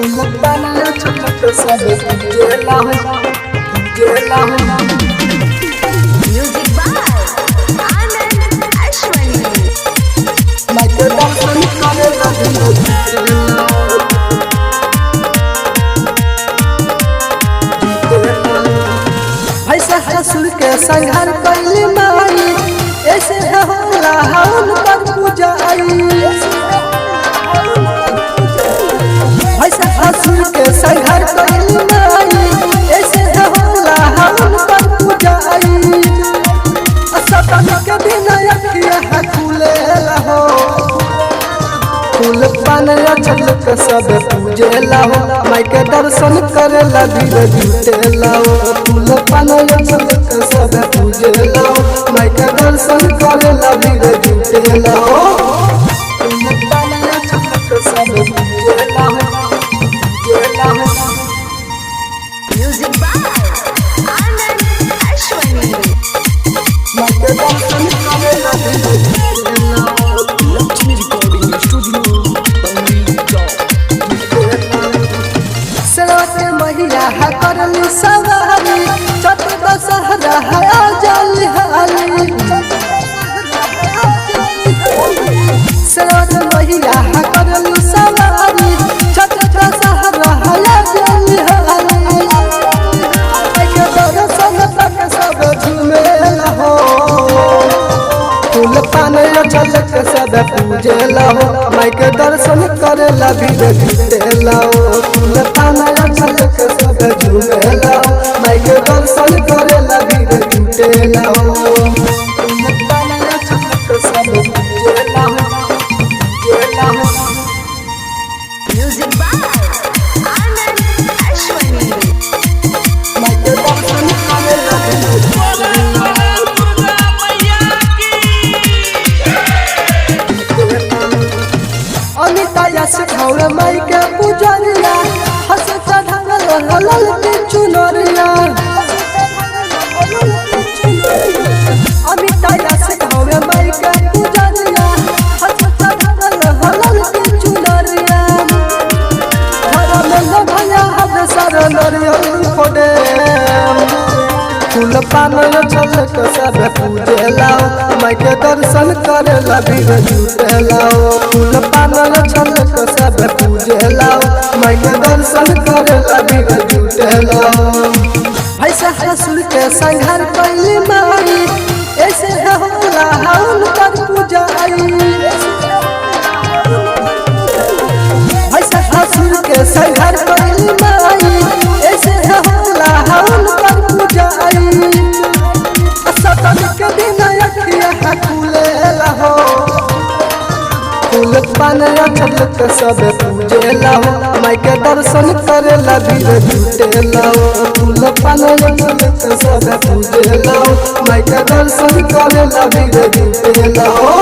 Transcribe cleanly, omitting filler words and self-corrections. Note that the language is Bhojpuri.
लगाना छटक सब जेला हो जेला हो। Music by Anand Ashwani. Mike दर्शन करे लगी ऐसे ससुर के संघर कैली माई ऐसे होला हवन कर पूजा ऐसे ससुर के संघर कैली माई ऐसे होला हवन कर पूजा सपन के दिन अखिया खुले हो फूल पान छलक सब पूजेला हो माई के दर्शन करेला धीरे जुटेला हो फूल पान छलक सब पूजेला हो माई के दर्शन करेला धीरे जुटेला हो फूल पान छलक सब पूजेला हो पूजेला हो। Music by Anand Ashwani. माई के दर्शन करेला धीरे जुटेला हो लक्ष्मी रिकॉर्डिंग स्टूडियो सरवते महिला है करली सवारी चतुर्दशहरा है आजली हाली सरवते महिला है करली सवारी चतुर्दशहरा है आजली हाली के दर्शन तक सब झूमेला हो फूल पान छलक सब पूजेला हो माई के दर्शन करेला धीरे जुटेला हो फूल पान छलक सब झूमेला हो माई के दर्शन करेला धीरे जुटेला हो फूल पान छलक सब पूजेला हो पूजेला हो। Music by Anand Ashwani. माई के दर्शन करेला धीरे जुटेला हो। अनिता यश खौर माई के पुजरिया हंस चढ़ल हलल के चुनरिया अनिता यश खौर माई के पुजरिया हंस चढ़ल हलल के चुनरिया घर में न भया हद सर नरियल फोड़े फूल पान छलक सब पूजेला माई के दर्शन करेला धीरे जुटेला फूल पान छलक सब पूजेला माई के दर्शन करेला धीरे जुटेला ऐसे ससुर के संघर कैली माई ऐसे होला हवन कर पूजा ऐसे ससुर के संघर कैली माई ऐसे होला हवन कर पूजा सपन के दिन अखिया खुलेला हो फूल पान छलक सब पूजेला हो माई के दर्शन करेला धीरे जुटेला हो फूल पान छलक सब पूजेला हो माई के दर्शन करेला धीरे जुटेला हो।